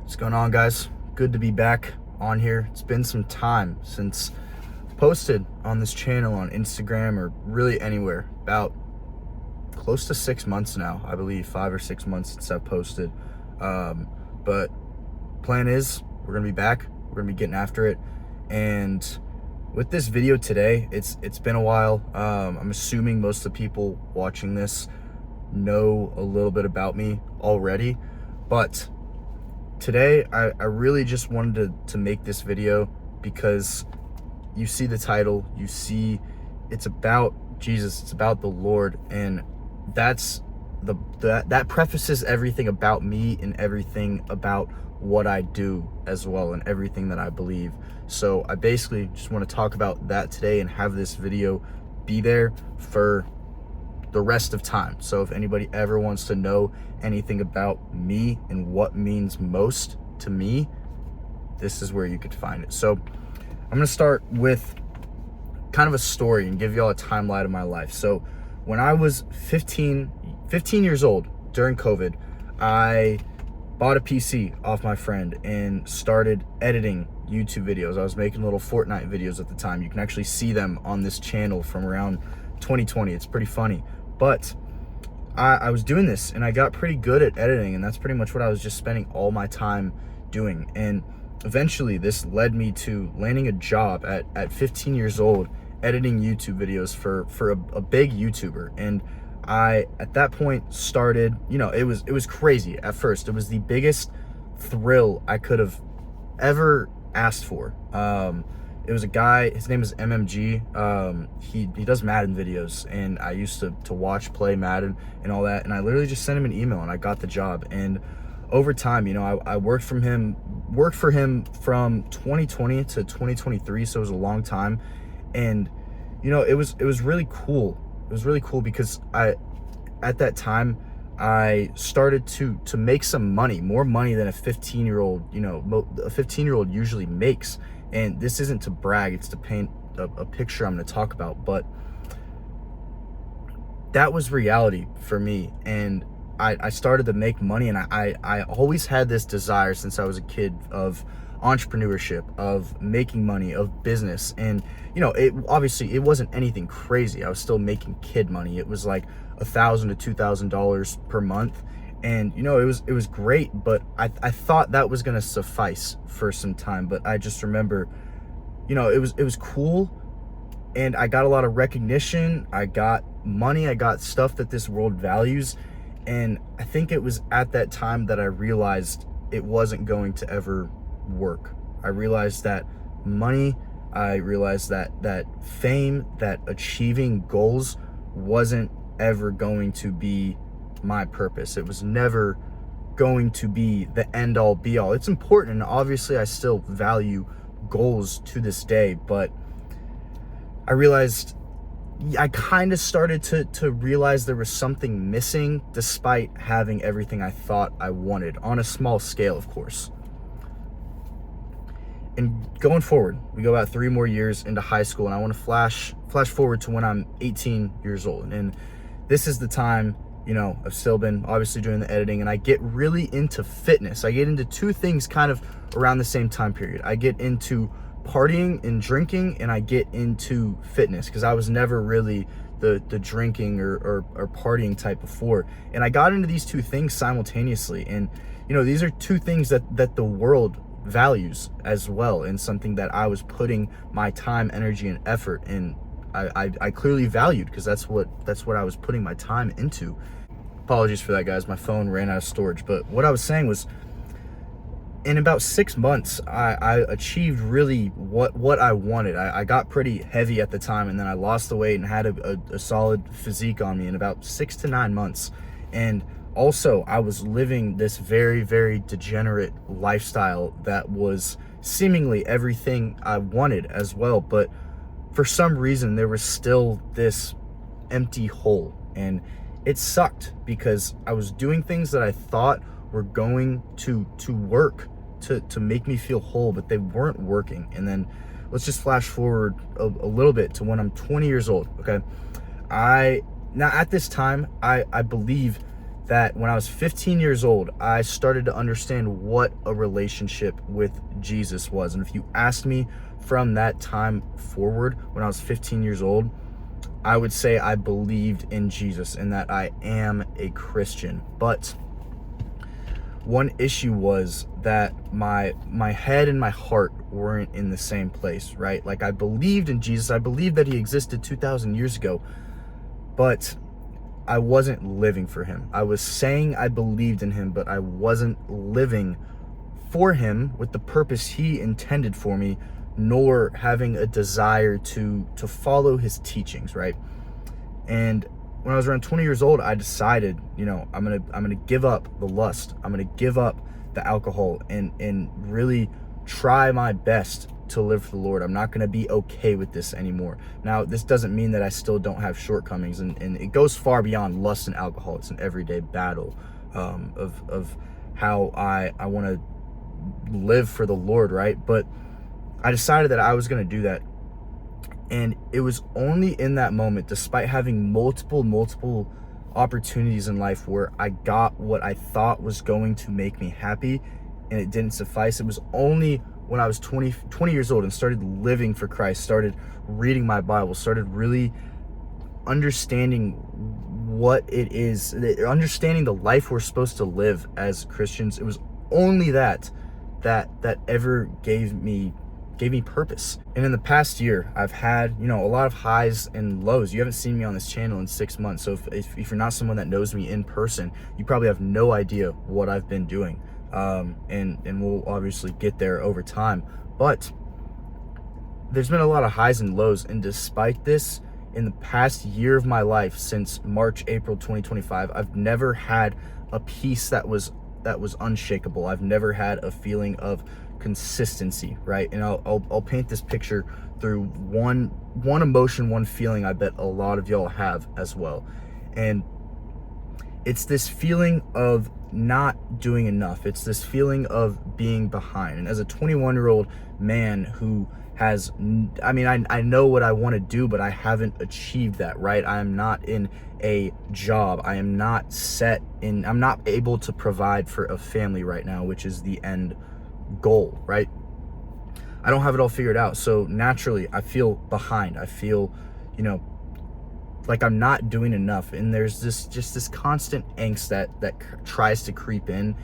What's going on, guys? Good to be back on here. It's been some time since I posted on this channel on Instagram or really anywhere. About close to 6 months now, I believe 5 or 6 months since I've posted. But plan is we're gonna be back. We're gonna be getting after it. And with this video today, it's been a while. I'm assuming most of the people watching this know a little bit about me already, but today I really just wanted to make this video because you see the title, you see it's about Jesus, it's about the Lord, and that prefaces everything about me and everything about what I do as well and everything that I believe. So I basically just want to talk about that today and have this video be there for the rest of time. So if anybody ever wants to know anything about me and what means most to me, this is where you could find it. So I'm gonna start with kind of a story and give you all a timeline of my life. So when I was 15 years old during COVID, I bought a PC off my friend and started editing YouTube videos. I was making little Fortnite videos at the time. You can actually see them on this channel from around 2020. It's pretty funny. But I was doing this and I got pretty good at editing, and that's pretty much what I was just spending all my time doing. And eventually this led me to landing a job at 15 years old editing YouTube videos for a big YouTuber. And I at that point started, it was crazy at first. It was the biggest thrill I could have ever asked for. It was a guy, his name is MMG. He does Madden videos, and I used to watch, play Madden and all that, and I literally just sent him an email and I got the job. And over time, I worked for him from 2020 to 2023, so it was a long time. And it was really cool. It was really cool because at that time I started to make some money, more money than a 15-year-old, a 15-year-old usually makes. And this isn't to brag, it's to paint a picture I'm going to talk about, but that was reality for me. And I started to make money, and I always had this desire since I was a kid of entrepreneurship, of making money, of business. And obviously it wasn't anything crazy. I was still making kid money. It was like $1,000 to $2,000 per month. And it was great, but I thought that was gonna suffice for some time. But I just remember, it was cool, and I got a lot of recognition, I got money, I got stuff that this world values. And I think it was at that time that I realized it wasn't going to ever work. I realized that money, I realized that fame, that achieving goals wasn't ever going to be my purpose. It was never going to be the end all be all. It's important, and obviously I still value goals to this day, but I realized, I kind of started to realize there was something missing despite having everything I thought I wanted, on a small scale, of course. And going forward, we go about 3 more years into high school, and I want to flash forward to when I'm 18 years old. And this is the time, I've still been obviously doing the editing, and I get really into fitness. I get into 2 things kind of around the same time period. I get into partying and drinking, and I get into fitness, because I was never really the drinking or partying type before. And I got into these 2 things simultaneously. And these are 2 things that the world values as well, and something that I was putting my time, energy, and effort in. I clearly valued, because that's what I was putting my time into. Apologies for that, guys. My phone ran out of storage. But what I was saying was, in about 6 months, I achieved really what I wanted. I got pretty heavy at the time, and then I lost the weight and had a solid physique on me in about 6 to 9 months. And also, I was living this very, very degenerate lifestyle that was seemingly everything I wanted as well. But for some reason, there was still this empty hole, and it sucked because I was doing things that I thought were going to work to make me feel whole, but they weren't working. And then let's just flash forward a little bit to when I'm 20 years old. Okay, now at this time, I believe that when I was 15 years old, I started to understand what a relationship with Jesus was. And if you asked me from that time forward, when I was 15 years old, I would say I believed in Jesus and that I am a Christian. But one issue was that my head and my heart weren't in the same place, right? Like, I believed in Jesus. I believed that he existed 2,000 years ago, but I wasn't living for him. I was saying I believed in him, but I wasn't living for him with the purpose he intended for me, nor having a desire to follow his teachings, right? And when I was around 20 years old, I decided, I'm gonna give up the lust. I'm gonna give up the alcohol and really try my best to live for the Lord. I'm not gonna be okay with this anymore. Now, this doesn't mean that I still don't have shortcomings, and it goes far beyond lust and alcohol. It's an everyday battle of how I want to live for the Lord, right? But I decided that I was gonna do that. And it was only in that moment, despite having multiple opportunities in life where I got what I thought was going to make me happy and it didn't suffice. It was only when I was 20 years old and started living for Christ, started reading my Bible, started really understanding what it is, understanding the life we're supposed to live as Christians. It was only that ever gave me purpose. And in the past year, I've had, a lot of highs and lows. You haven't seen me on this channel in 6 months. So if you're not someone that knows me in person, you probably have no idea what I've been doing. And we'll obviously get there over time. But there's been a lot of highs and lows. And despite this, in the past year of my life, since March, April 2025, I've never had a peace that was unshakable. I've never had a feeling of consistency, right? And I'll paint this picture through one emotion, one feeling I bet a lot of y'all have as well. And it's this feeling of not doing enough. It's this feeling of being behind. And as a 21-year-old man who has, I know what I want to do, but I haven't achieved that, right? I am not in a job. I am not I'm not able to provide for a family right now, which is the end goal, right? I don't have it all figured out. So naturally, I feel behind. I feel, like I'm not doing enough. And there's this constant angst that tries to creep in,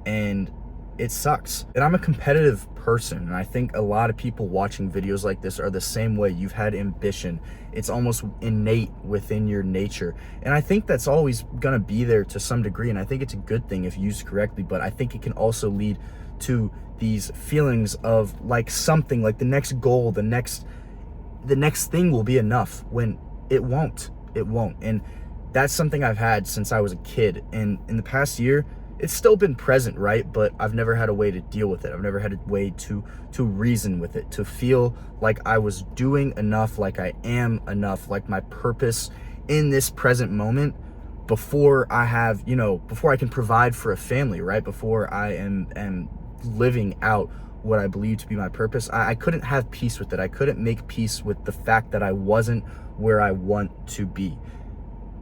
and it sucks. And I'm a competitive person, and I think a lot of people watching videos like this are the same way. You've had ambition. It's almost innate within your nature. And I think that's always gonna be there to some degree, and I think it's a good thing if used correctly, but I think it can also lead to these feelings of like something, like the next goal, the next thing will be enough, when it won't. And that's something I've had since I was a kid. And in the past year, it's still been present, right? But I've never had a way to deal with it. I've never had a way to reason with it, to feel like I was doing enough, like I am enough, like my purpose in this present moment, before I have, before I can provide for a family, right? Before I am living out what I believe to be my purpose. I couldn't have peace with it. I couldn't make peace with the fact that I wasn't where I want to be.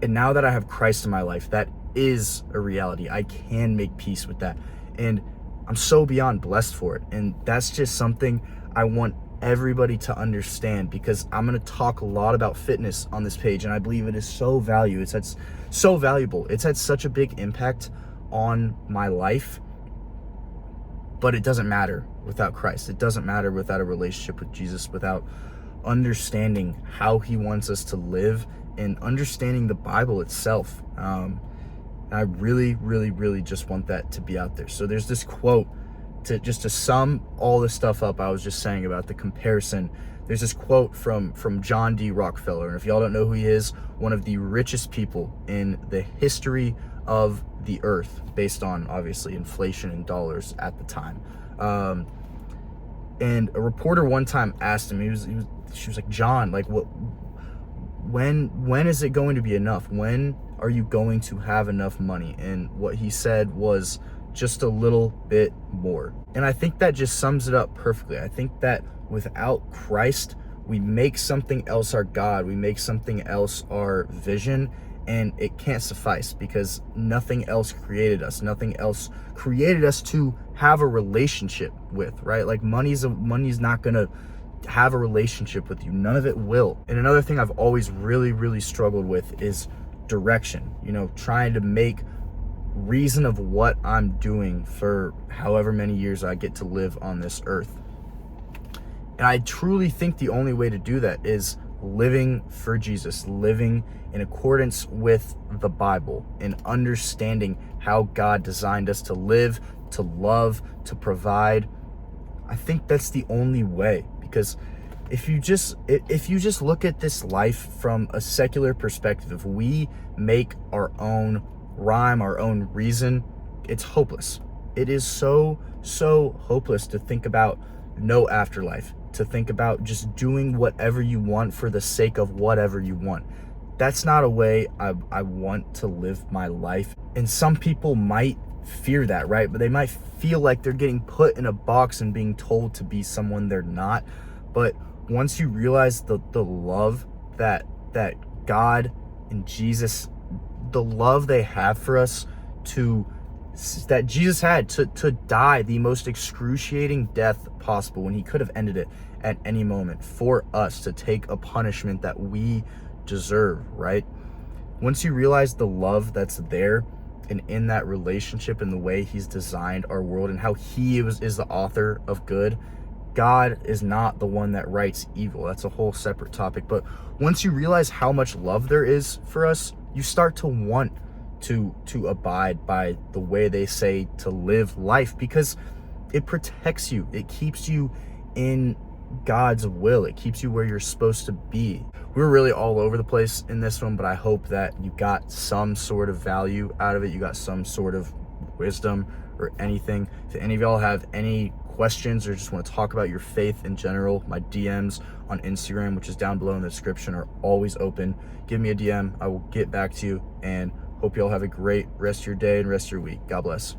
And now that I have Christ in my life, that is a reality. I can make peace with that. And I'm so beyond blessed for it. And that's just something I want everybody to understand, because I'm going to talk a lot about fitness on this page, and I believe it is so valuable. It's so valuable. It's had such a big impact on my life. But it doesn't matter without Christ. It doesn't matter without a relationship with Jesus, without understanding how he wants us to live and understanding the Bible itself. And I really, really, really just want that to be out there. So there's this quote to sum all this stuff up I was just saying about the comparison. There's this quote from John D. Rockefeller. And if y'all don't know who he is, one of the richest people in the history of the earth, based on obviously inflation in dollars at the time. And a reporter one time asked him, she was like, John, like, when is it going to be enough? When are you going to have enough money? And what he said was, just a little bit more. And I think that just sums it up perfectly. I think that without Christ, we make something else our God. We make something else our vision. and it can't suffice because nothing else created us. Nothing else created us to have a relationship with, right? Like money's not gonna have a relationship with you. None of it will. And another thing I've always really struggled with is direction. You know, trying to make reason of what I'm doing for however many years I get to live on this earth. And I truly think the only way to do that is living for Jesus, living in accordance with the Bible, and understanding how God designed us to live, to love, to provide. I think that's the only way, because if you just look at this life from a secular perspective, if we make our own rhyme, our own reason, it's hopeless. It is so hopeless to think about no afterlife, to think about just doing whatever you want for the sake of whatever you want. That's not a way I want to live my life. And some people might fear that, right? But they might feel like they're getting put in a box and being told to be someone they're not. But once you realize the love that God and Jesus, the love they have for us, that Jesus had to die the most excruciating death possible when he could have ended it at any moment for us, to take a punishment that we deserve, right? Once you realize the love that's there and in that relationship and the way he's designed our world and how he is the author of good, God is not the one that writes evil. That's a whole separate topic. But once you realize how much love there is for us, you start to want to abide by the way they say to live life, because it protects you. It keeps you in God's will. It keeps you where you're supposed to be. We were really all over the place in this one, but I hope that you got some sort of value out of it. You got some sort of wisdom or anything. If any of y'all have any questions or just want to talk about your faith in general, my DMs on Instagram, which is down below in the description, are always open. Give me a DM. I will get back to you, and hope y'all have a great rest of your day and rest of your week. God bless.